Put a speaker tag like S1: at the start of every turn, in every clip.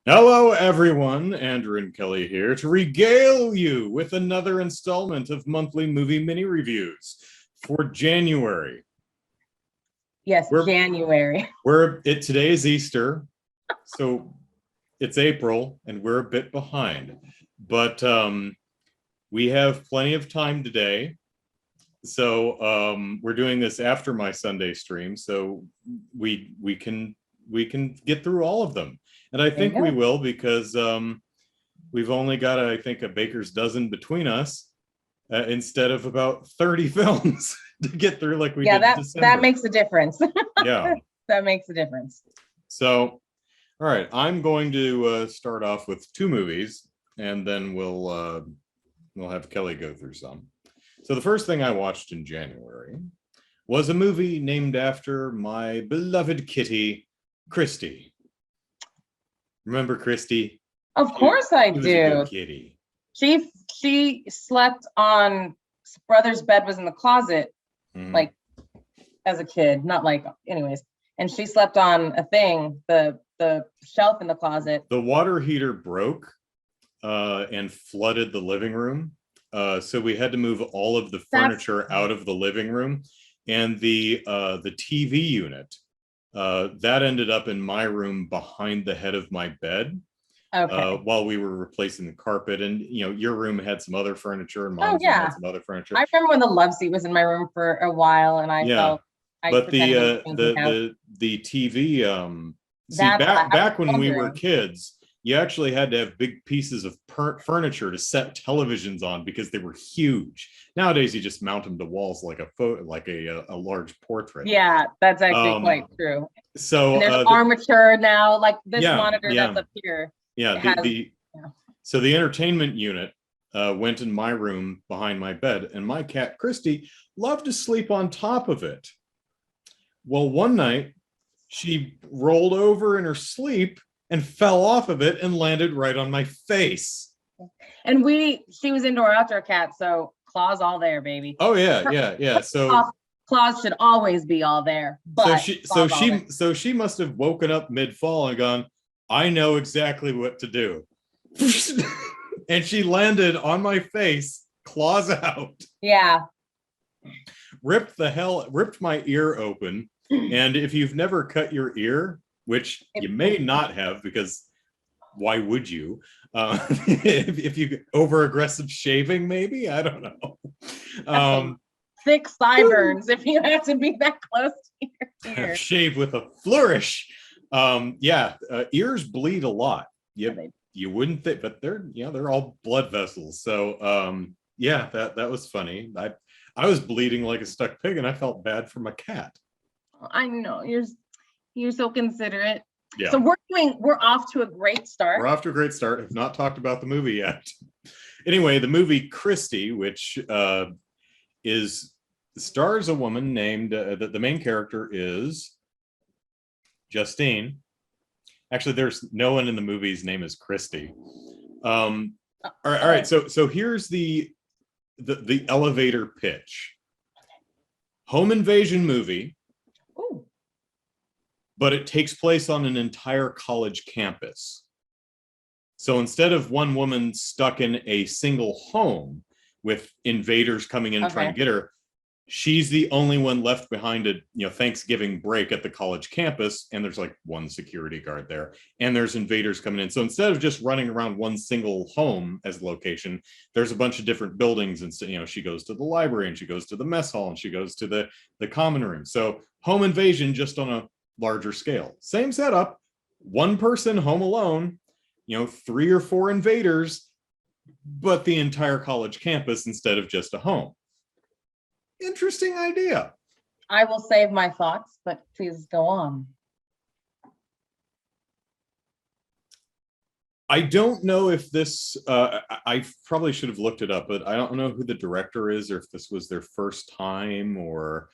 S1: Hello, everyone. Andrew and Kelly here to regale you with another installment of monthly movie mini reviews for January.
S2: Yes,
S1: We're
S2: January.
S1: today is Easter, so it's April, and we're a bit behind, but we have plenty of time today. So we're doing this after my Sunday stream, so we can get through all of them, and I think we will because we've only got, I think, a baker's dozen between us instead of about 30 films to get through like we did in December.
S2: That makes a difference.
S1: Yeah.
S2: That makes a difference.
S1: So, all right, I'm going to start off with two movies, and then we'll have Kelly go through some. So the first thing I watched in January was a movie named after my beloved kitty, Kristy. Remember Kristy?
S2: Of course I do.
S1: She was a good kitty.
S2: She slept on brother's bed was in the closet, like as a kid, not like anyways. And she slept on a thing, the shelf in the closet.
S1: The water heater broke and flooded the living room. So we had to move all of the furniture out of the living room, and the TV unit that ended up in my room behind the head of my bed. Okay. While we were replacing the carpet, and your room had some other furniture, and mine had some other furniture.
S2: I remember when the love seat was in my room for a while, and I felt.
S1: But the TV, back when we were kids, you actually had to have big pieces of furniture to set televisions on because they were huge. Nowadays, you just mount them to walls like a large portrait.
S2: Yeah, that's actually quite true.
S1: So
S2: and there's armature now, like this monitor that's up here.
S1: Yeah, so the entertainment unit went in my room behind my bed, and my cat Kristy loved to sleep on top of it. Well, one night she rolled over in her sleep and fell off of it and landed right on my face.
S2: And she was indoor outdoor cat, so claws all there, baby.
S1: Oh yeah. So
S2: claws should always be all there. But
S1: so she must have woken up mid-fall and gone, I know exactly what to do. And she landed on my face, claws out.
S2: Yeah.
S1: Ripped my ear open. And if you've never cut your ear, which you may not have, because why would you? If you over aggressive shaving, maybe, I don't know.
S2: Thick sideburns if you have to be that close to your ear.
S1: Shave with a flourish. Ears bleed a lot. You wouldn't think, but they're all blood vessels. So that was funny. I was bleeding like a stuck pig, and I felt bad for my cat.
S2: I know, you're so considerate.
S1: Yeah.
S2: So we're off to a great start.
S1: We're off to a great start. Have not talked about the movie yet. Anyway, the movie Kristy, which stars a woman named the main character is Justine. Actually, there's no one in the movie's name is Kristy. All right. So here's the elevator pitch. Home invasion movie.
S2: Ooh.
S1: But it takes place on an entire college campus. So instead of one woman stuck in a single home with invaders coming in trying to get her, she's the only one left behind at Thanksgiving break at the college campus, and there's like one security guard there, and there's invaders coming in. So instead of just running around one single home as location, there's a bunch of different buildings, and she goes to the library, and she goes to the mess hall, and she goes to the common room. So home invasion just on a larger scale. Same setup, one person home alone, 3 or 4 invaders, but the entire college campus instead of just a home. Interesting idea.
S2: I will save my thoughts, but please go on.
S1: I don't know if this, I probably should have looked it up, but I don't know who the director is, or if this was their first time, or,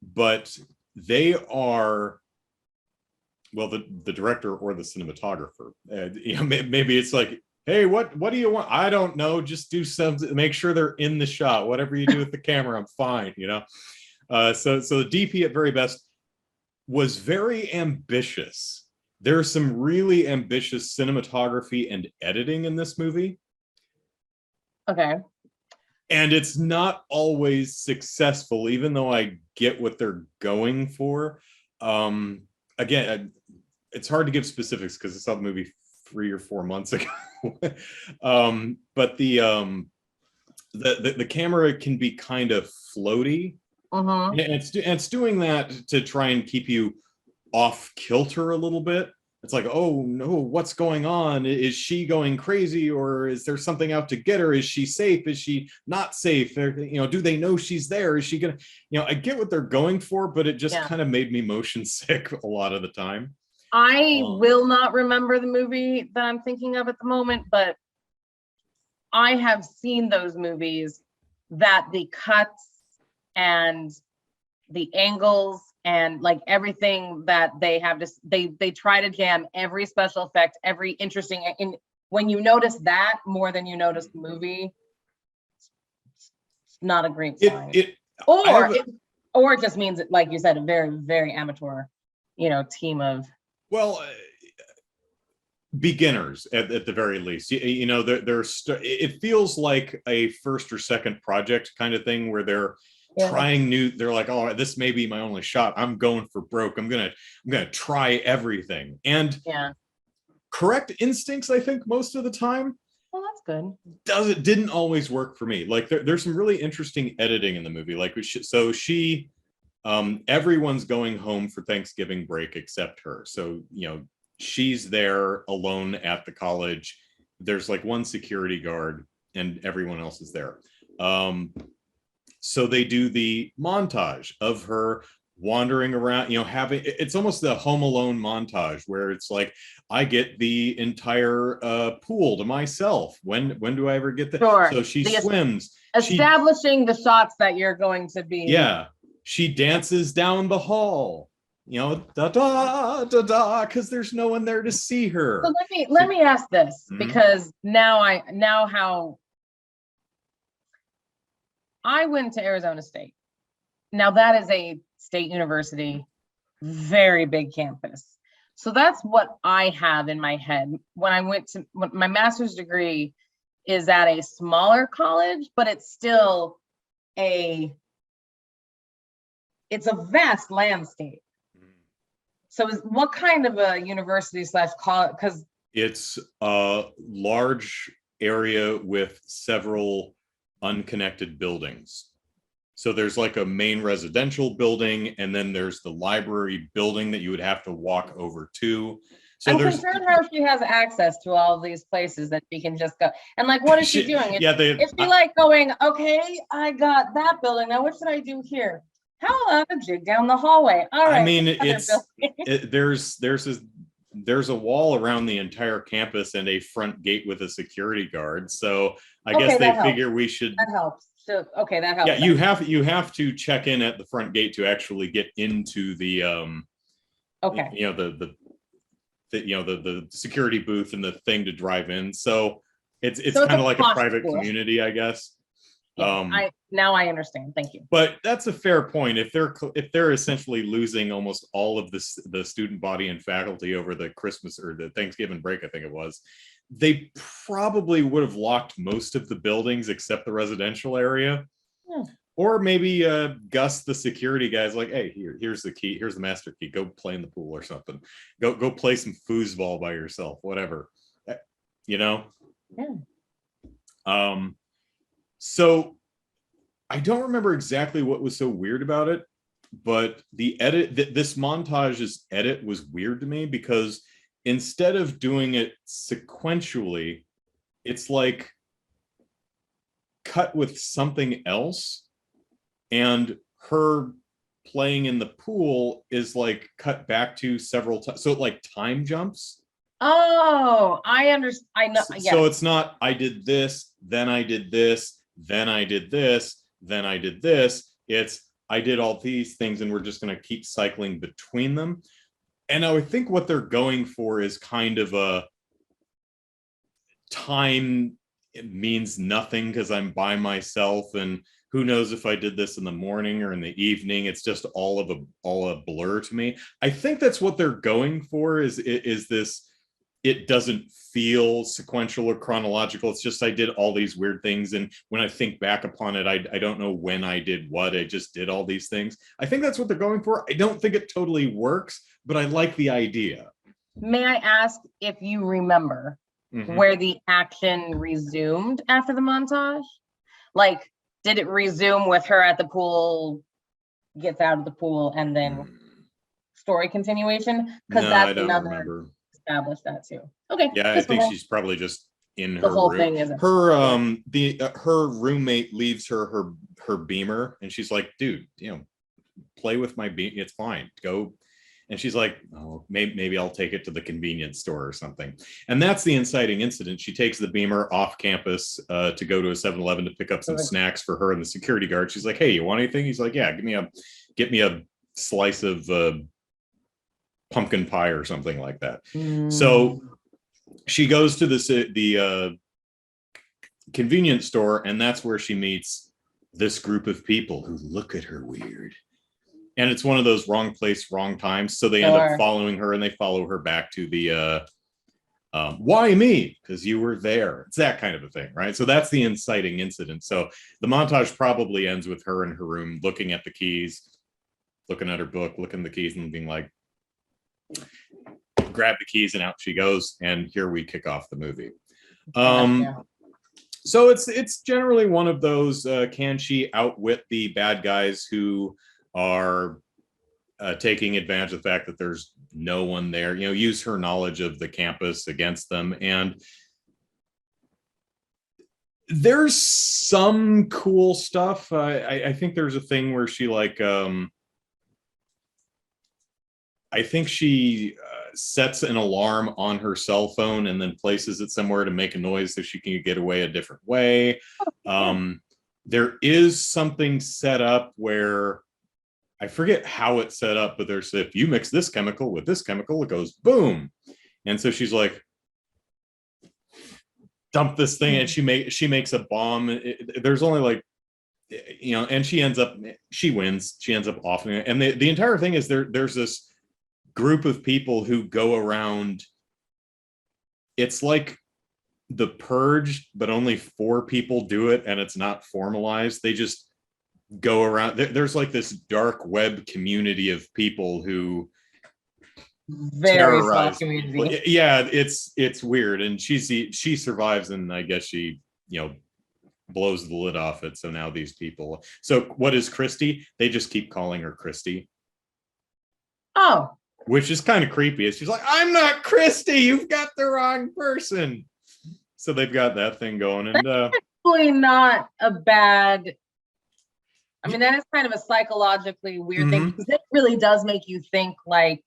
S1: but they are, well, the director or the cinematographer. Maybe it's like, hey, what do you want? I don't know. Just do something. Make sure they're in the shot. Whatever you do with the camera, I'm fine. So the DP at very best was very ambitious There's some really ambitious cinematography and editing in this movie.
S2: Okay.
S1: And it's not always successful, even though I get what they're going for. Again, it's hard to give specifics because I saw the movie 3 or 4 months ago. But the camera can be kind of floaty, and it's doing that to try and keep you off kilter a little bit. It's like, oh no, what's going on? Is she going crazy, or is there something out to get her? Is she safe? Is she not safe? Do they know she's there? Is she gonna, I get what they're going for, but it just kind of made me motion sick a lot of the time.
S2: I will not remember the movie that I'm thinking of at the moment, but I have seen those movies that the cuts and the angles and like everything that they have to, they try to jam every special effect, every interesting, and when you notice that more than you notice the movie, it's not a great sign. Or it just means, like you said, a very, very amateur, team of,
S1: well, beginners at the very least. It feels like a first or second project kind of thing where they're trying new. They're like, oh, this may be my only shot. I'm going for broke. I'm gonna try everything. And correct instincts, I think, most of the time.
S2: Well, that's good.
S1: Didn't always work for me. Like there's some really interesting editing in the movie. Like everyone's going home for Thanksgiving break except her. So she's there alone at the college. There's like one security guard and everyone else is there. So they do the montage of her wandering around, it's almost the Home Alone montage where it's like, I get the entire pool to myself. When do I ever get that?
S2: Sure.
S1: So she swims.
S2: Establishing the shots that you're going to be.
S1: Yeah. She dances down the hall. Da da da da, because there's no one there to see her.
S2: So let me ask this, because now how I went to Arizona State. Now that is a state university, very big campus. So that's what I have in my head when I went to my master's degree is at a smaller college, but it's still it's a vast landscape. So what kind of a university / college? Because
S1: it's a large area with several unconnected buildings. So there's like a main residential building, and then there's the library building that you would have to walk over to. So
S2: I'm concerned how she has access to all of these places that she can just go. And like, what is she doing? Is she like going, okay, I got that building. Now what should I do here? How about a jig down the hallway? All right.
S1: I mean, there's a wall around the entire campus and a front gate with a security guard. So I guess they figure we should.
S2: That helps. So that helps.
S1: Yeah, you have to check in at the front gate to actually get into the the security booth and the thing to drive in. So it's kind of like a private community, I guess.
S2: Yeah, now I understand. Thank you.
S1: But that's a fair point. If they're essentially losing almost all of the student body and faculty over the Christmas or the Thanksgiving break, I think it was, they probably would have locked most of the buildings except the residential area. Or maybe Gus, the security guy's like, hey, here's the key, here's the master key. Go play in the pool or something. Go play some foosball by yourself, whatever. Yeah. So I don't remember exactly what was so weird about it, but the edit, this montage's edit was weird to me because instead of doing it sequentially, it's like cut with something else, and her playing in the pool is like cut back to several times. So it like time jumps.
S2: Oh, I understand. I know.
S1: So it's not, I did this, then I did this, then I did this, then I did this. It's, I did all these things and we're just going to keep cycling between them. And I would think what they're going for is kind of a time, it means nothing because I'm by myself, and who knows if I did this in the morning or in the evening. It's just all a blur to me. I think that's what they're going for, is this, it doesn't feel sequential or chronological. It's just I did all these weird things, and when I think back upon it, I don't know when I did what. I just did all these things. I think that's what they're going for. I don't think it totally works, but I like the idea.
S2: May I ask if you remember where the action resumed after the montage? Like, did it resume with her at the pool, gets out of the pool, and then story continuation? Because
S1: I
S2: that's
S1: don't
S2: another
S1: remember.
S2: Establish that too. Okay.
S1: Yeah, I think she's probably just in
S2: the
S1: her
S2: whole
S1: room.
S2: Thing isn't
S1: her roommate leaves her beamer, and she's like, dude, play with my beamer. It's fine. Go. And she's like, oh, maybe I'll take it to the convenience store or something. And that's the inciting incident. She takes the beamer off campus to go to a 7-Eleven to pick up some snacks for her and the security guard. She's like, hey, you want anything? He's like, yeah, get me a slice of pumpkin pie or something like that. So she goes to the convenience store, and that's where she meets this group of people who look at her weird. And it's one of those wrong place, wrong times. So they end up following her, and they follow her back to the why me? Because you were there. It's that kind of a thing, right? So that's the inciting incident. So the montage probably ends with her in her room looking at the keys, looking at her book, looking at the keys, and being like, grab the keys, and out she goes. And here we kick off the movie. So it's generally one of those, can she outwit the bad guys who are taking advantage of the fact that there's no one there, use her knowledge of the campus against them. And there's some cool stuff. I think there's a thing where she I think she sets an alarm on her cell phone and then places it somewhere to make a noise so she can get away a different way. There is something set up where, I forget how it's set up, but there's, if you mix this chemical with this chemical, it goes boom. And so she's like, dump this thing, and she makes a bomb. There's only and she wins. She ends up offing it. And the entire thing is there's this group of people who go around. It's like The Purge, but only 4 people do it, and it's not formalized. They just go around. There's like this dark web community of people who
S2: very small community.
S1: Yeah, it's weird. And she survives, and I guess she blows the lid off it. So now these people. So what is Kristy? They just keep calling her Kristy.
S2: Oh.
S1: Which is kind of creepy. She's like, I'm not Kristy. You've got the wrong person. So they've got that thing going, and
S2: that's actually not a bad. I mean, that is kind of a psychologically weird thing, because it really does make you think like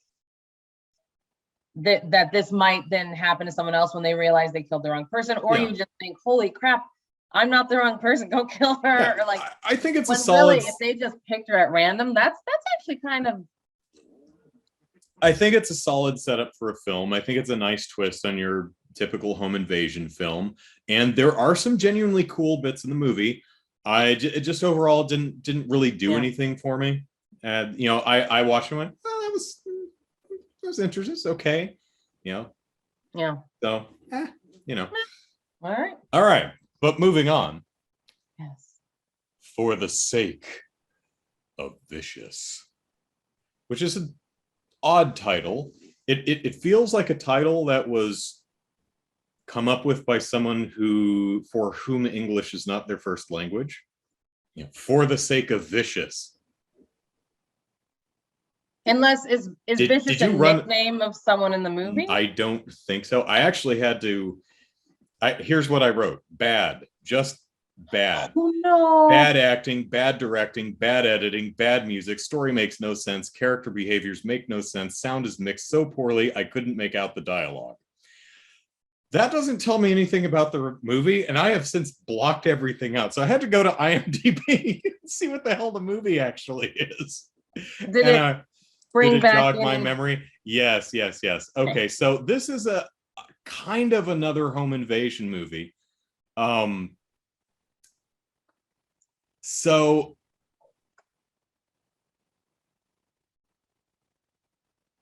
S2: that this might then happen to someone else when they realize they killed the wrong person, or you just think, holy crap, I'm not the wrong person, go kill her. Yeah, or
S1: I think it's a solid.
S2: Really, if they just picked her at random, that's actually kind of.
S1: I think it's a solid setup for a film. I think it's a nice twist on your typical home invasion film, and there are some genuinely cool bits in the movie. It just overall didn't really do anything for me. And I watched it and went, well, that was interesting. It's okay. Yeah. So All right. But moving on.
S2: Yes.
S1: For the Sake of Vicious, which is an odd title. It feels like a title that was come up with by someone for whom English is not their first language. For the Sake of Vicious.
S2: Unless is Vicious a nickname of someone in the movie?
S1: I don't think so. I actually had to. Here's what I wrote: bad, just bad.
S2: Oh no!
S1: Bad acting, bad directing, bad editing, bad music. Story makes no sense. Character behaviors make no sense. Sound is mixed so poorly I couldn't make out the dialogue. That doesn't tell me anything about the movie, and I have since blocked everything out. So I had to go to IMDb and see what the hell the movie actually is.
S2: Did it bring back
S1: jog my memory? Yes. Okay, so this is a kind of another home invasion movie. So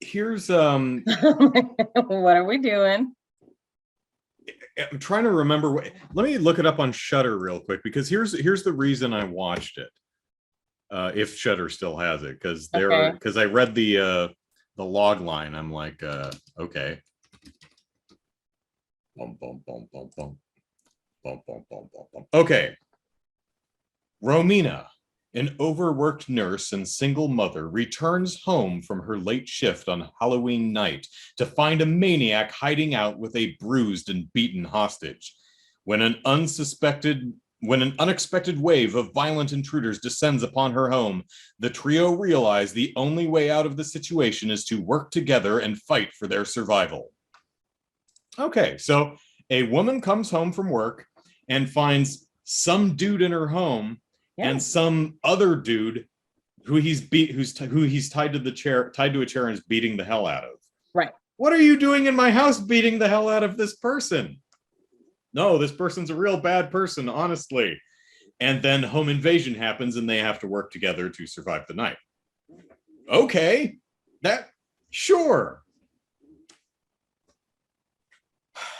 S1: here's
S2: what are we doing?
S1: I'm trying to remember let me look it up on Shudder real quick, because here's the reason I watched it. If Shudder still has it, because I read the log line. I'm like, okay. Bum, bum, bum, bum, bum. Bum, bum, bum, bum, bum. Okay. Romina, an overworked nurse and single mother, returns home from her late shift on Halloween night to find a maniac hiding out with a bruised and beaten hostage. When an unexpected wave of violent intruders descends upon her home, the trio realize the only way out of the situation is to work together and fight for their survival. Okay, so a woman comes home from work and finds some dude in her home and some other dude who he's tied to a chair and is beating the hell out of.
S2: Right.
S1: What are you doing in my house beating the hell out of this person? No, this person's a real bad person, honestly. And then home invasion happens and they have to work together to survive the night. Okay, sure.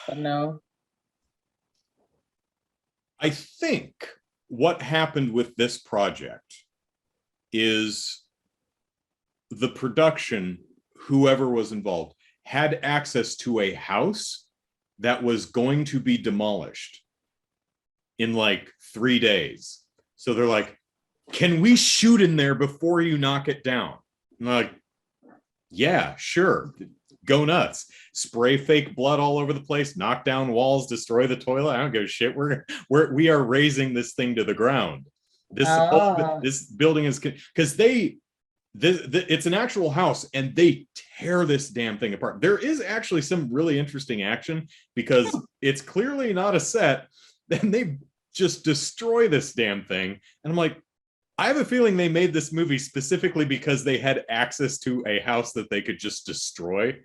S2: But no.
S1: I think what happened with this project is the production, whoever was involved, had access to a house that was going to be demolished in like 3 days. So they're like, can we shoot in there before you knock it down? And I'm like, yeah, sure. Go nuts. Spray fake blood all over the place, knock down walls, destroy the toilet. I don't give a shit. We are raising this thing to the ground. This building is, because it's an actual house and they tear this damn thing apart. There is actually some really interesting action because it's clearly not a set, and they just destroy this damn thing. And I'm like, I have a feeling they made this movie specifically because they had access to a house that they could just destroy.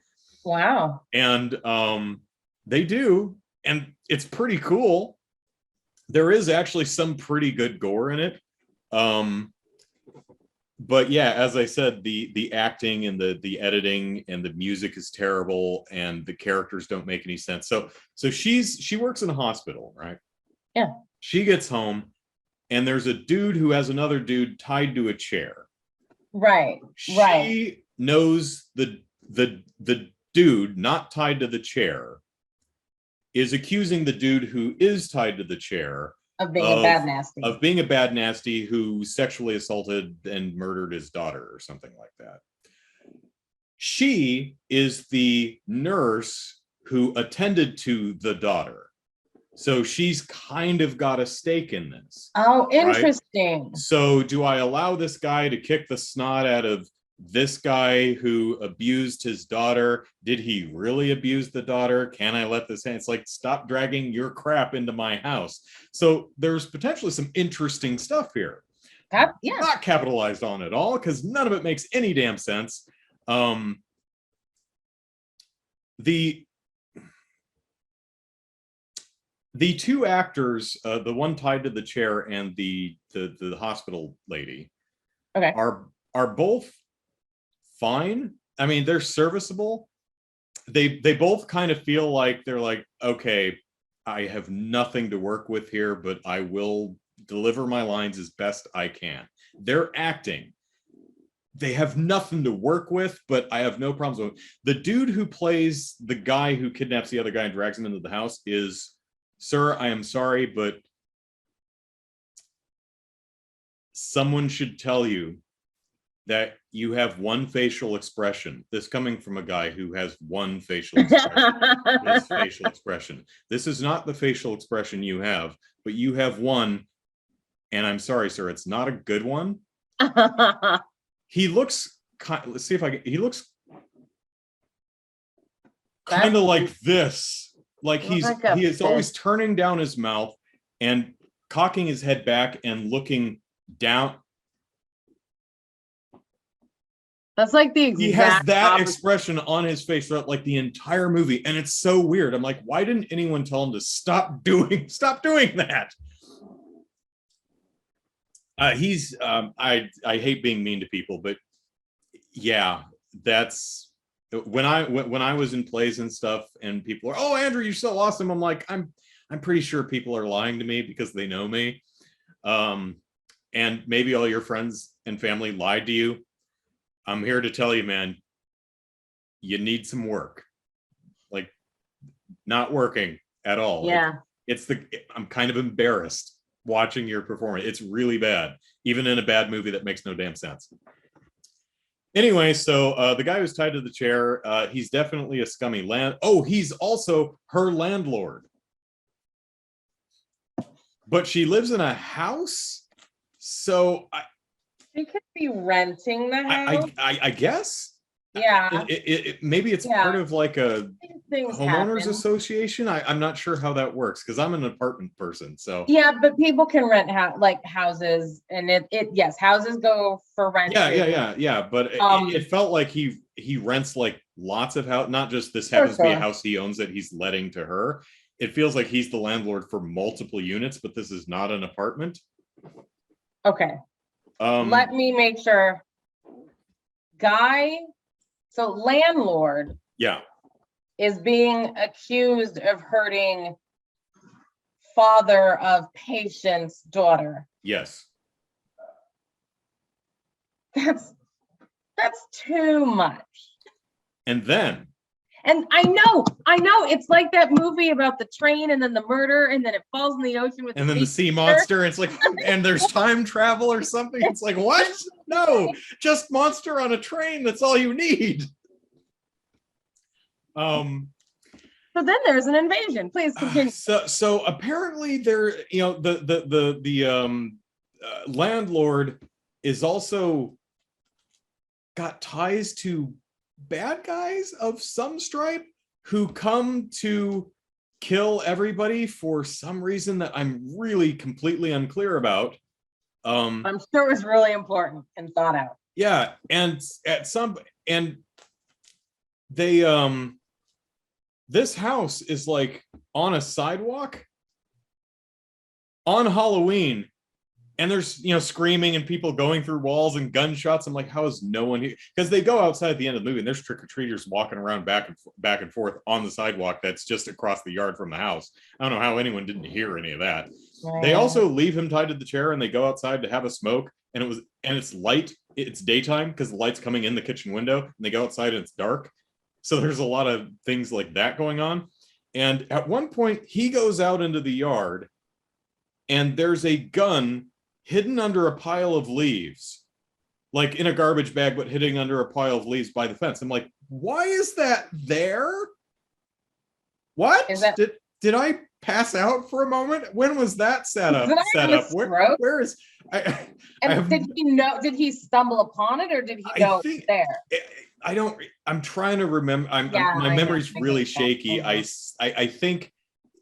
S2: Wow.
S1: And they do, and it's pretty cool. There is actually some pretty good gore in it. But yeah, as I said, the acting and the editing and the music is terrible, and the characters don't make any sense. So she works in a hospital, right?
S2: Yeah.
S1: She gets home, and there's a dude who has another dude tied to a chair.
S2: Right.
S1: She knows the dude not tied to the chair is accusing the dude who is tied to the chair
S2: of being a bad nasty
S1: who sexually assaulted and murdered his daughter or something like that. She is the nurse who attended to the daughter. So she's kind of got a stake in this.
S2: Oh, interesting.
S1: Right? So do I allow this guy to kick the snot out of this guy who abused his daughter? Did he really abuse the daughter? Can I let this happen? It's like, stop dragging your crap into my house. So there's potentially some interesting stuff here. Not capitalized on at all, because none of it makes any damn sense. The two actors, the one tied to the chair and the hospital lady, are both fine. I mean, they're serviceable. They both kind of feel like they're like, okay, I have nothing to work with here, but I will deliver my lines as best I can. They're acting. They have nothing to work with, but I have no problems with it. The dude who plays the guy who kidnaps the other guy and drags him into the house is, sir, I am sorry, but someone should tell you that you have one facial expression. This coming from a guy who has one facial expression. This is not the facial expression you have, but you have one, and I'm sorry, sir, it's not a good one. He looks, let's see if I can, he looks kind of like this. Like he is always turning down his mouth and cocking his head back and looking down.
S2: That's like the exact
S1: he has that expression on his face throughout like the entire movie, and it's so weird. I'm like, why didn't anyone tell him to stop doing that? He's I hate being mean to people, but yeah, that's when I was in plays and stuff, and people are, oh, Andrew, you're so awesome. I'm like, I'm pretty sure people are lying to me because they know me. And maybe all your friends and family lied to you. I'm here to tell you, man, you need some work. Like, not working at all.
S2: Yeah.
S1: I'm kind of embarrassed watching your performance. It's really bad, even in a bad movie that makes no damn sense. Anyway, so the guy who's tied to the chair, he's definitely a scummy he's also her landlord. But she lives in a house, so
S2: she could be renting the house.
S1: I guess.
S2: Yeah.
S1: Maybe it's part of like a homeowners
S2: happen.
S1: association. I'm not sure how that works because I'm an apartment person. So
S2: yeah, but people can rent houses, and yes, houses go for rent.
S1: Yeah. But it felt like he rents like lots of house, not just this happens to be a house he owns that he's letting to her. It feels like he's the landlord for multiple units, but this is not an apartment.
S2: Okay. Let me make sure. So landlord.
S1: Yeah.
S2: Is being accused of hurting father of patient's daughter.
S1: Yes.
S2: That's too much.
S1: And
S2: I know, it's like that movie about the train and then the murder and then it falls in the ocean with
S1: and then the sea monster. It's like, and there's time travel or something. It's like, what? No, just monster on a train. That's all you need.
S2: So then there's an invasion. Please continue.
S1: So apparently there, the landlord is also got ties to bad guys of some stripe who come to kill everybody for some reason that I'm really completely unclear about.
S2: I'm sure it was really important and thought out.
S1: Yeah, and they this house is like on a sidewalk on Halloween, and there's screaming and people going through walls and gunshots. I'm like, how is no one here? Because they go outside at the end of the movie and there's trick-or-treaters walking around back and forth on the sidewalk that's just across the yard from the house. I don't know how anyone didn't hear any of that. Right. They also leave him tied to the chair and they go outside to have a smoke, and it's light, it's daytime because the light's coming in the kitchen window, and they go outside and it's dark. So there's a lot of things like that going on. And at one point he goes out into the yard and there's a gun hidden under a pile of leaves, like in a garbage bag, but hidden under a pile of leaves by the fence. I'm like, why is that there? What? Did I pass out for a moment? When was that set up? Where is
S2: did he stumble upon it, or did he know it's there?
S1: I'm trying to remember. My memory's really shaky. I think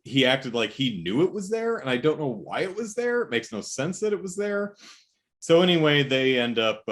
S1: he acted like he knew it was there, and I don't know why it was there. It makes no sense that it was there. So anyway, they end up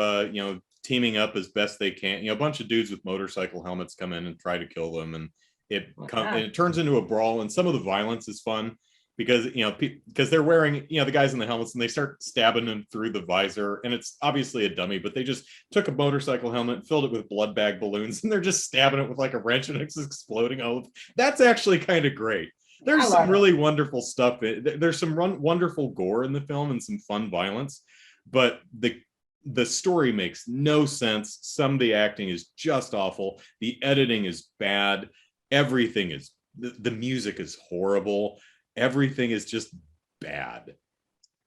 S1: teaming up as best they can. A bunch of dudes with motorcycle helmets come in and try to kill them, and it turns into a brawl. And some of the violence is fun because because they're wearing the guys in the helmets, and they start stabbing them through the visor, and it's obviously a dummy, but they just took a motorcycle helmet, filled it with blood bag balloons, and they're just stabbing it with like a wrench, and it's exploding. That's actually kind of great. There's some really wonderful stuff. There's some wonderful gore in the film and some fun violence, but the story makes no sense. Some of the acting is just awful. The editing is bad. Everything is, the music is horrible. Everything is just bad,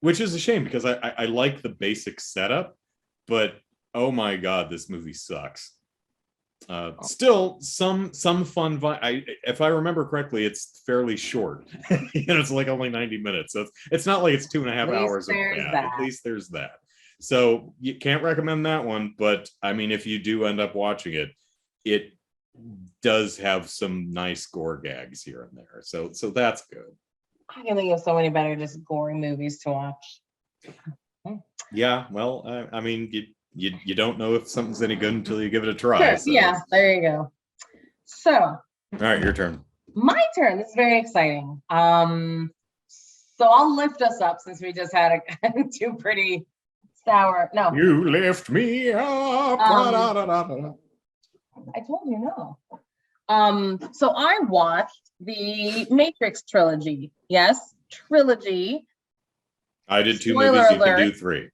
S1: which is a shame because I like the basic setup, but oh my God, this movie sucks. Still some fun. If I remember correctly, it's fairly short. It's like only 90 minutes, so it's not like it's 2.5 hours of bad. At least there's that. So you can't recommend that one, but I mean, if you do end up watching it, it does have some nice gore gags here and there. So that's good.
S2: I can think of so many better just gory movies to watch.
S1: Yeah, well, I mean, you don't know if something's any good until you give it a try.
S2: Sure. So. Yeah, there you go. So, all
S1: right, your turn.
S2: My turn. This is very exciting. So I'll lift us up since we just had two pretty sour. No,
S1: You lift me up.
S2: I told you no. So I watched the Matrix Trilogy. Yes, trilogy.
S1: I did 2
S2: Spoiler
S1: movies. You
S2: alert.
S1: can do 3.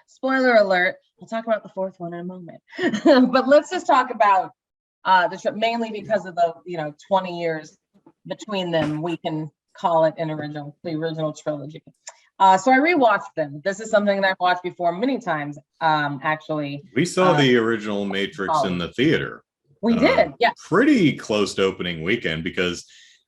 S2: Spoiler alert. We'll talk about the 4th one in a moment. But let's just talk about the trip, mainly because of the 20 years between them. We can call it the original trilogy. So I rewatched them. This is something that I've watched before many times. Actually,
S1: We saw the original Matrix in the theater.
S2: We did, yeah.
S1: Pretty close to opening weekend because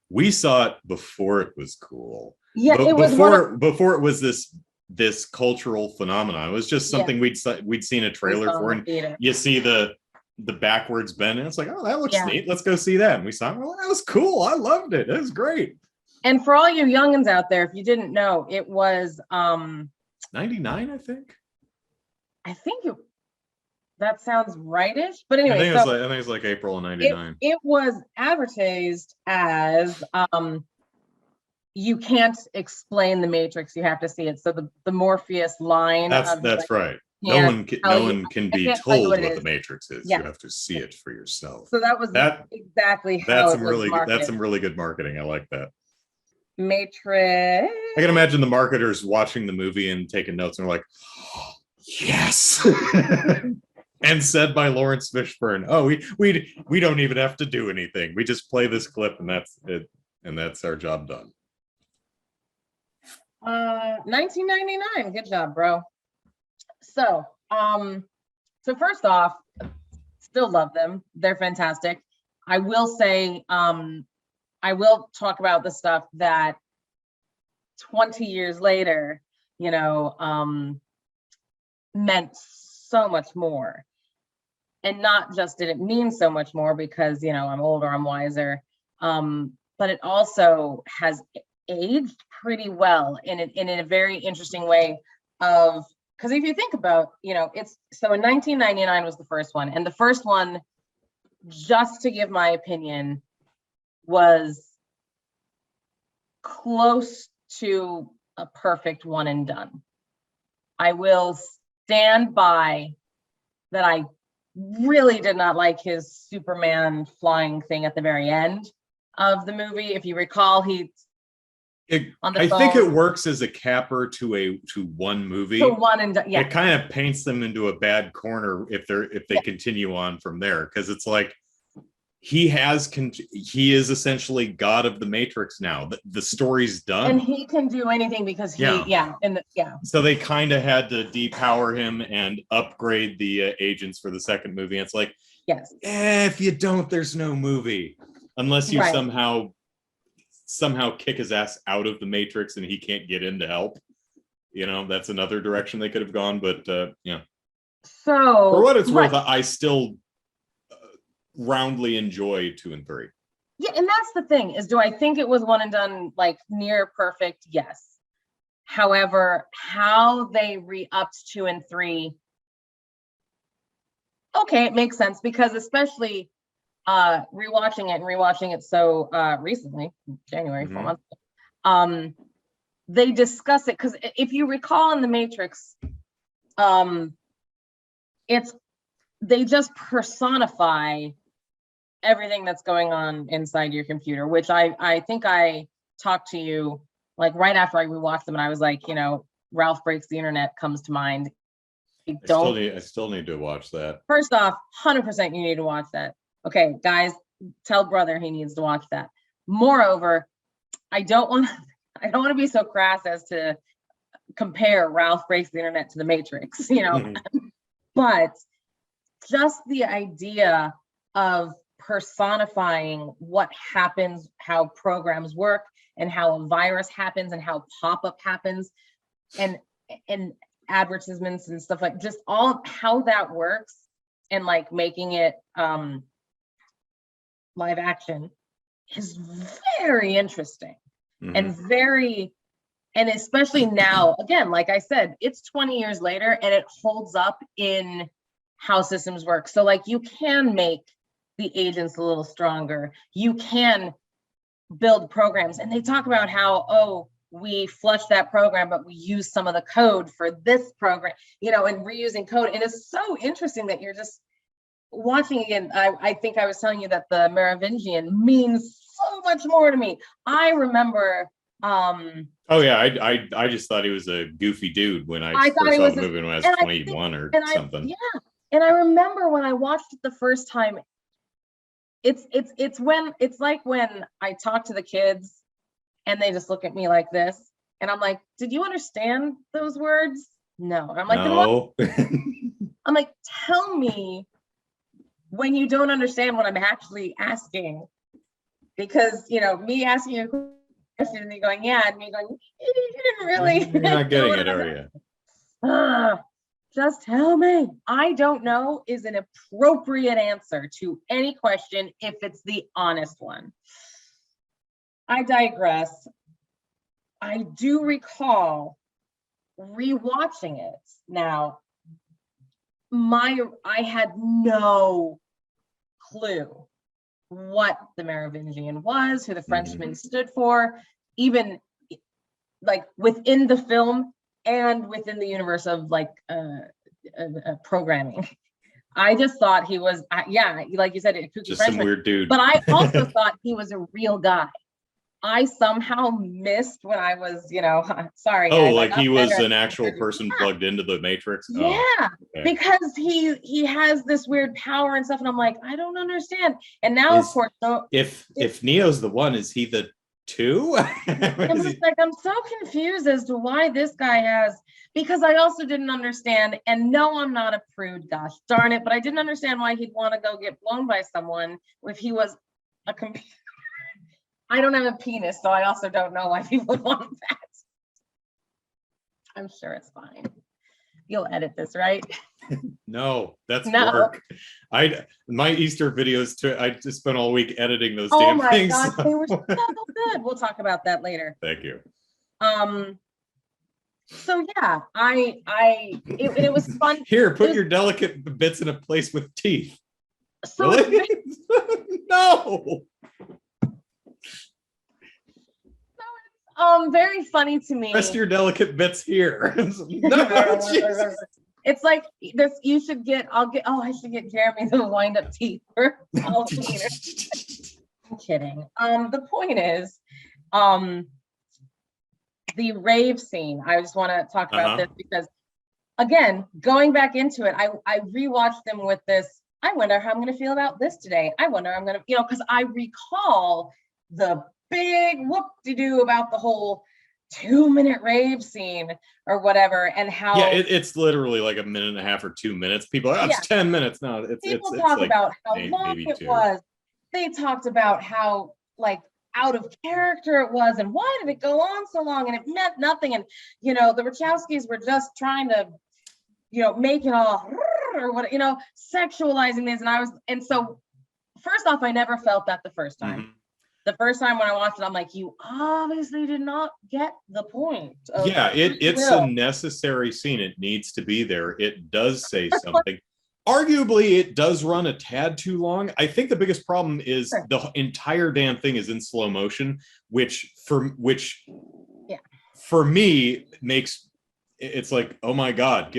S1: we saw it before it was cool.
S2: Yeah,
S1: before it was this cultural phenomenon. It was just something we'd seen a trailer for, and you see the backwards bend, and it's like, oh, that looks neat. Let's go see that. And we saw it. Well, that was cool. I loved it. It was great.
S2: And for all you youngins out there, if you didn't know, it was
S1: 99, I think.
S2: That sounds rightish. But anyway,
S1: I think it's like April of 99.
S2: It was advertised as you can't explain the Matrix, you have to see it. So the Morpheus line.
S1: That's right. No one can be told what the Matrix is.
S2: Yeah.
S1: You have to see it for yourself.
S2: So that was exactly how
S1: that's some really good marketing. I like that.
S2: Matrix.
S1: I can imagine the marketers watching the movie and taking notes, and they're like, oh, yes. And said by Lawrence Fishburne, oh, we don't even have to do anything. We just play this clip, and that's it, and that's our job done.
S2: 1999. Good job, bro. So first off, still love them. They're fantastic. I will say, I will talk about the stuff that 20 years later, meant so much more. And not just did it mean so much more because, I'm older, I'm wiser, but it also has aged pretty well in a very interesting way of, because if you think about, it's, so in 1999 was the first one. And the first one, just to give my opinion, was close to a perfect one and done. I will stand by that. I really did not like his Superman flying thing at the very end of the movie. If you recall,
S1: I think it works as a capper to one movie.
S2: To one and done, yeah.
S1: It kind of paints them into a bad corner if they continue on from there, because it's like he is essentially God of the Matrix now. The story's done,
S2: and he can do anything because
S1: So they kind of had to depower him and upgrade the agents for the second movie. It's like,
S2: yes,
S1: if you don't, there's no movie unless you somehow kick his ass out of the Matrix and he can't get in to help. That's another direction they could have gone, but yeah.
S2: So
S1: for what it's worth, I still roundly enjoy 2 and 3.
S2: Yeah, and that's the thing is, do I think it was one and done, like near perfect? Yes. However, how they re-upped 2 and 3, okay, it makes sense, because especially rewatching it so recently, January, 4 months ago, they discuss it, because if you recall in the Matrix, they just personify everything that's going on inside your computer, which I think I talked to you like right after I rewatched them, and I was like, Ralph Breaks the Internet comes to mind.
S1: I still need to watch that.
S2: First off, 100% you need to watch that. Okay, guys, tell brother he needs to watch that. Moreover, I don't want to be so crass as to compare Ralph Breaks the Internet to the Matrix, but just the idea of personifying what happens, how programs work, and how a virus happens, and how pop-up happens, and advertisements and stuff, like just all how that works, and like making it live action is very interesting. And especially now, again, like I said, it's 20 years later and it holds up in how systems work. So like you can make the agents a little stronger. You can build programs, and they talk about how, we flush that program, but we use some of the code for this program, you know, and reusing code. And it's so interesting that you're just watching again. I think I was telling you that the Merovingian means so much more to me. I remember
S1: oh yeah, I just thought he was a goofy dude when I
S2: thought
S1: first
S2: he
S1: saw
S2: was
S1: the movie when I was 21 or something.
S2: And I remember when I watched it the first time, it's like when I talk to the kids and they just look at me like this, and I'm like, did you understand those words? No. And I'm like,
S1: no.
S2: I'm like, tell me when you don't understand what I'm actually asking. Because, you know, me asking you a question and you going, yeah, and me going, you didn't really.
S1: You're not getting it, are you?
S2: Just tell me. I don't know is an appropriate answer to any question if it's the honest one. I digress. I do recall rewatching it. Now, I had no clue what the Merovingian was, who the Frenchman stood for, even like within the film and within the universe of like programming. I just thought he was, like you said, a kooky
S1: just
S2: Frenchman,
S1: some weird dude.
S2: But I also thought he was a real guy. I somehow missed when I was, you know, sorry.
S1: Oh,
S2: guys,
S1: like he was an actual person plugged into the Matrix?
S2: Yeah,
S1: okay.
S2: Because he has this weird power and stuff, and I'm like, I don't understand. And now, of course,
S1: if Neo's the one, is he the two?
S2: I'm just like, I'm so confused as to why this guy has, because I also didn't understand, and no, I'm not a prude, gosh darn it, but I didn't understand why he'd want to go get blown by someone if he was a computer. I don't have a penis, so I also don't know why people would want that. I'm sure it's fine. You'll edit this, right?
S1: No, that's work. My Easter videos I just spent all week editing those damn things.
S2: Oh my gosh, they were so good. We'll talk about that later.
S1: Thank you.
S2: So yeah, it was fun.
S1: Here, put your delicate bits in a place with teeth.
S2: So
S1: really? No.
S2: Very funny to me.
S1: Rest your delicate bits here.
S2: No, it's like this. You should get. I should get Jeremy the wind up teeth for Halloween. I'm kidding. The point is, the rave scene. I just want to talk about this because, again, going back into it, I rewatched them with this. I wonder how I'm going to feel about this today. I wonder I'm going to, because I recall the big whoop-de-doo about the whole 2-minute rave scene or whatever, and how
S1: it's literally like a minute and a half or 2 minutes. People are, it's 10 minutes. No,
S2: people talk about how long it was. They talked about how like out of character it was, and why did it go on so long, and it meant nothing, and the Wachowskis were just trying to make it all or what, sexualizing this, and so first off, I never felt that the first time. The first time when I watched it, I'm like, you obviously did not get the point.
S1: It's a necessary scene. It needs to be there. It does say something. Arguably, it does run a tad too long. I think the biggest problem is the entire damn thing is in slow motion, which for me makes it's like, oh my God,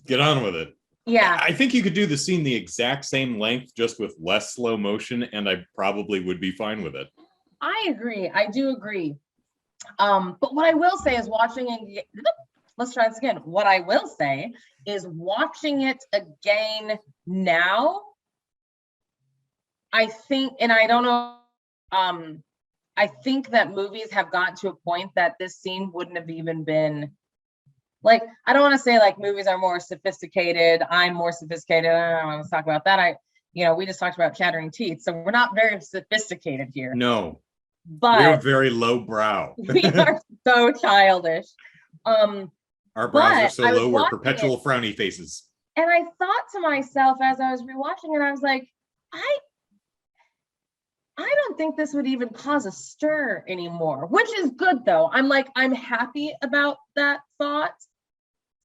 S1: get on with it.
S2: Yeah,
S1: I think you could do the scene the exact same length, just with less slow motion, and I probably would be fine with it.
S2: I agree. I do agree. But what I will say is let's try this again. What I will say is watching it again now, I think, and I don't know, I think that movies have gotten to a point that this scene wouldn't have even been, like, I don't want to say like movies are more sophisticated. I'm more sophisticated. I don't want to talk about that. We just talked about chattering teeth. So we're not very sophisticated here.
S1: No,
S2: but
S1: we're very low brow.
S2: We are so childish.
S1: Our brows are so low, we're perpetual frowny faces.
S2: And I thought to myself as I was rewatching it, I was like, I don't think this would even cause a stir anymore, which is good though. I'm happy about that thought.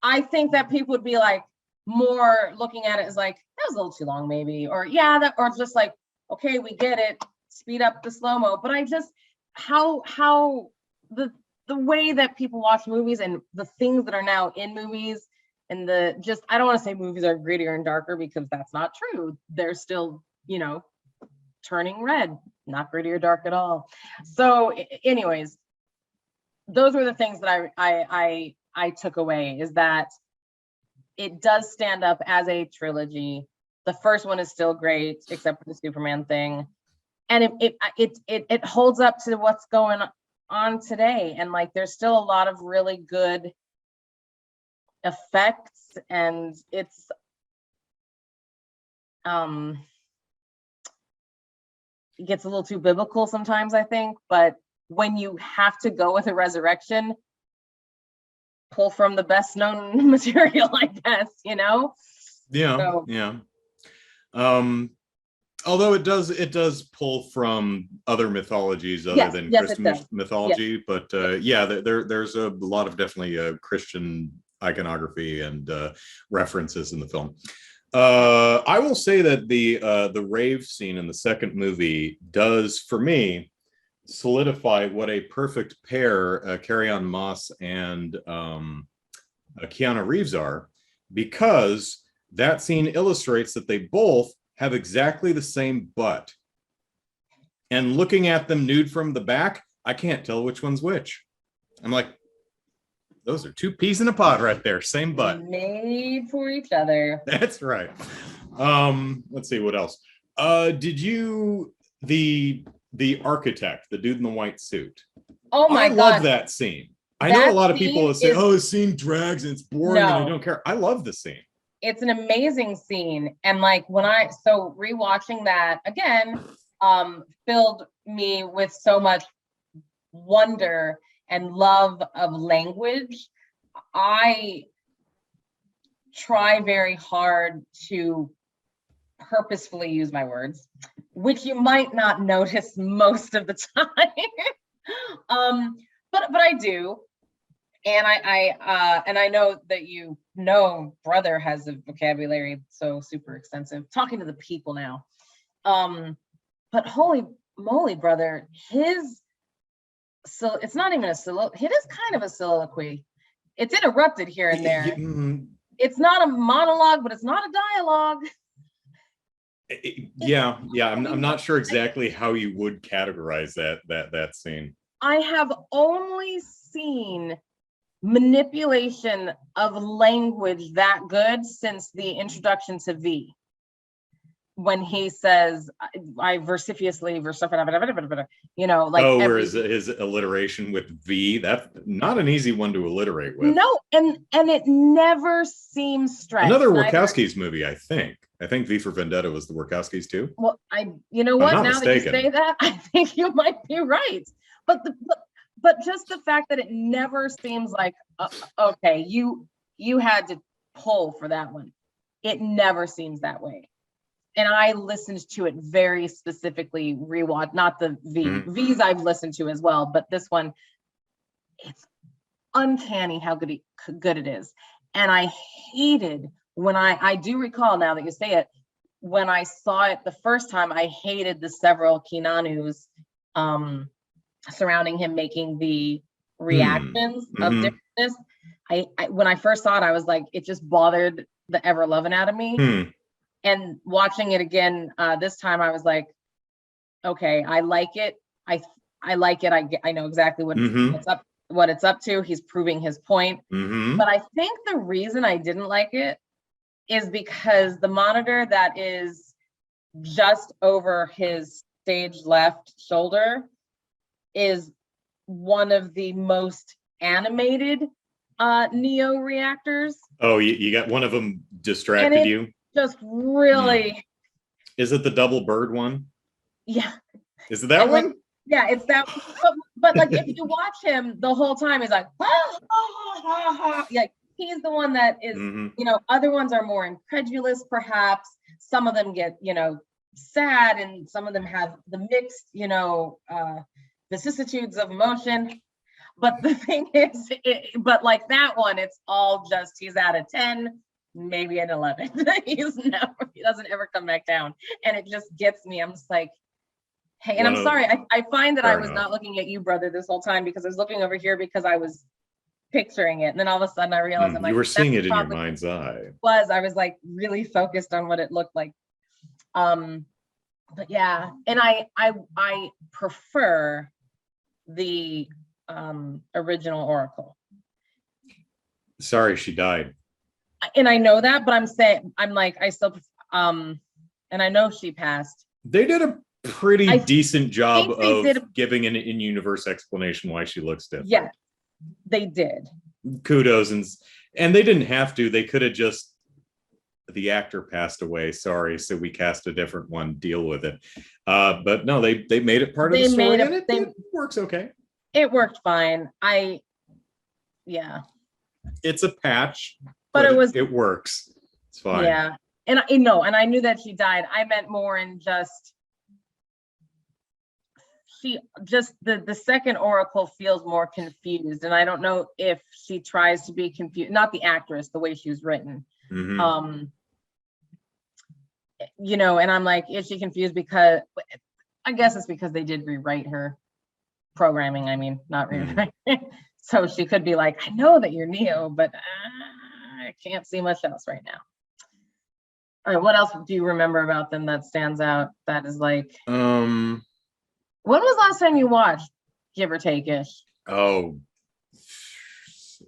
S2: I think that people would be like more looking at it as like, that was a little too long maybe, or or just like, okay, we get it, speed up the slow-mo. But I just, how the way that people watch movies and the things that are now in movies, and I don't want to say movies are grittier and darker, because that's not true. They're still, turning red, not gritty or dark at all. So anyways, those were the things that I took away, is that it does stand up as a trilogy. The first one is still great, except for the Superman thing. And it holds up to what's going on today. And like, there's still a lot of really good effects, and it's it gets a little too biblical sometimes, I think, but when you have to go with a resurrection, pull from the best known material, I guess,
S1: Yeah,
S2: so,
S1: yeah. Although it does pull from other mythologies other than Christian mythology, but yeah, there's a lot of definitely Christian iconography and references in the film. I will say that the rave scene in the second movie does, for me, solidify what a perfect pair Carrie-Anne Moss and Keanu Reeves are, because that scene illustrates that they both have exactly the same butt. And looking at them nude from the back, I can't tell which one's which. I'm like, those are two peas in a pod right there, same butt.
S2: Made for each other.
S1: That's right. Let's see what else. Did you the architect, the dude in the white suit?
S2: Oh my God.
S1: I love that scene. I know a lot of people will say, oh, the scene drags and it's boring and I don't care. I love the scene.
S2: It's an amazing scene. And like rewatching that again, filled me with so much wonder and love of language. I try very hard to purposefully use my words, which you might not notice most of the time. But I do. And I know that brother has a vocabulary so super extensive. Talking to the people now. But holy moly, brother, so it's not even it is kind of a soliloquy. It's interrupted here and there. It's not a monologue, but it's not a dialogue.
S1: Yeah. I'm not sure exactly how you would categorize that scene.
S2: I have only seen manipulation of language that good since the introduction to V, when he says I versifiously
S1: where his alliteration with V, that's not an easy one to alliterate with.
S2: No, and it never seems stretched.
S1: Another Wachowski's movie, I think V for Vendetta was the Wachowski's too.
S2: Well, now that you say that, I think you might be right, but just the fact that it never seems like, okay, you had to pull for that one. It never seems that way. And I listened to it very specifically, rewatch, not the V. Mm-hmm. V's I've listened to as well, but this one, it's uncanny how good it is. And I hated when I do recall, now that you say it, when I saw it the first time, I hated the several Keanu's surrounding him making the reactions of differentness. I when I first saw it, I was like, it just bothered the ever loving out of me. And watching it again this time, I was like, okay, I like it. I like it. I know exactly what it's up to. He's proving his point. But I think the reason I didn't like it is because the monitor that is just over his stage left shoulder is one of the most animated Neo reactors.
S1: Oh, you got one of them distracted you?
S2: Just really.
S1: Is it the double bird one?
S2: Yeah.
S1: Is it that one?
S2: Yeah, it's that. But like, if you watch him the whole time, he's like, like he's the one that is, other ones are more incredulous, perhaps. Some of them get, sad, and some of them have the mixed, vicissitudes of emotion. But the thing is, but like that one, it's all just, he's at a 10, maybe an 11. He doesn't ever come back down. And it just gets me. I'm just like, Hey, and I'm sorry, I find that I was
S1: enough.
S2: not looking at you, brother, this whole time because I was looking over here because I was picturing it. And then all of a sudden I realized I'm like,
S1: you were seeing it in your
S2: probably
S1: mind's eye.
S2: I was like really focused on what it looked like. But yeah, and I prefer the original Oracle.
S1: Sorry, she died.
S2: And I know that, but I'm saying, I'm like, I still, and I know she passed.
S1: They did a pretty decent job of
S2: did
S1: giving an in-universe explanation why she looks different.
S2: Yeah, they did.
S1: Kudos. And they didn't have to. They could have just, the actor passed away, sorry, so we cast a different one, deal with it. But no, they made it part of the story, and it works okay.
S2: It worked fine. Yeah.
S1: It's a patch,
S2: but
S1: it works. It's fine.
S2: Yeah. And I knew that she died. I meant more in just the second Oracle feels more confused, and I don't know if she tries to be confused, not the actress, the way she was written.
S1: Mm-hmm.
S2: And I'm like, is she confused? Because I guess it's because they did rewrite her programming. I mean, not rewrite. So she could be like, I know that you're Neo, but I can't see much else right now. All right, what else do you remember about them that stands out? That is like, when was the last time you watched, give or take-ish?
S1: Oh,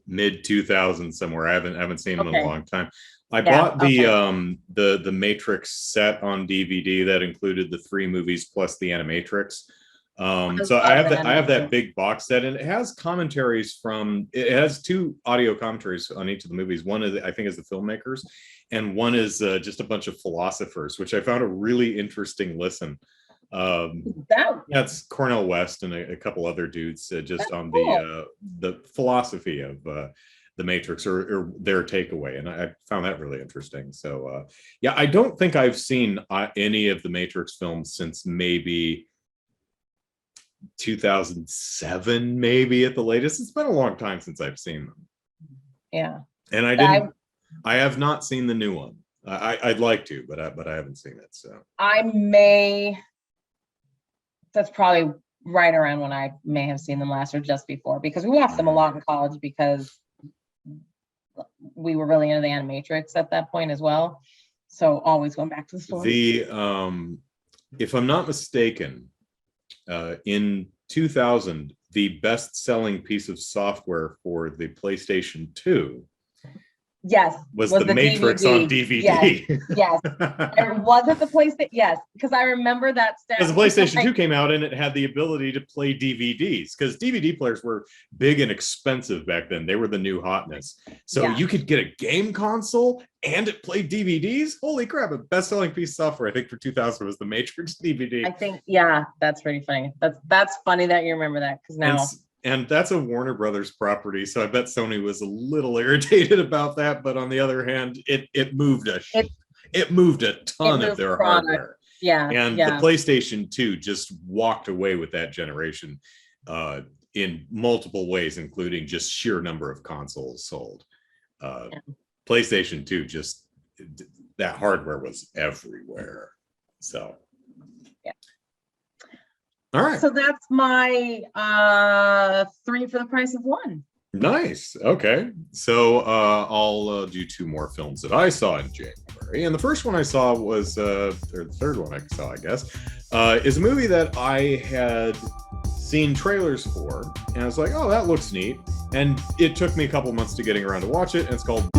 S1: mid 2000s somewhere. I haven't seen them in a long time. I bought the Matrix set on DVD that included the 3 movies plus the Animatrix. So I have that big box set, and it has commentaries it has 2 audio commentaries on each of the movies. One is, I think, is the filmmakers, and one is just a bunch of philosophers, which I found a really interesting listen. That's Cornel West and a couple other dudes just on the philosophy of the Matrix or their takeaway, and I found that really interesting. So yeah, I don't think I've seen any of the Matrix films since maybe 2007, maybe at the latest. It's been a long time since I've seen them.
S2: Yeah,
S1: and I have not seen the new one. I'd like to, but I haven't seen it. So that's probably right around when I may have seen them last, or just before, because we watched them a lot in college because we were really into the Animatrix at that point as well. So always going back to the story. If I'm not mistaken, in 2000, the best-selling piece of software for the PlayStation 2 was the Matrix DVD. On DVD.
S2: Yes. Was it the PlayStation? Yes, because I remember that.
S1: Because the PlayStation 2 came out and it had the ability to play DVDs, because DVD players were big and expensive back then. They were the new hotness. So you could get a game console and it played DVDs. Holy crap! A best-selling piece of software, I think, for 2000 was the Matrix DVD.
S2: I think, that's pretty funny. That's funny that you remember that, because now.
S1: And that's a Warner Brothers property, so I bet Sony was a little irritated about that. But on the other hand, it moved a ton of their hardware.
S2: Yeah.
S1: And the PlayStation 2 just walked away with that generation in multiple ways, including just sheer number of consoles sold. PlayStation 2, just that hardware was everywhere. So.
S2: Yeah.
S1: All right.
S2: So that's my 3 for the price of 1.
S1: Nice. Okay. So I'll do 2 more films that I saw in January. And the first one I saw was, or the third one I saw, I guess, is a movie that I had seen trailers for. And I was like, oh, that looks neat. And it took me a couple months to getting around to watch it. And it's called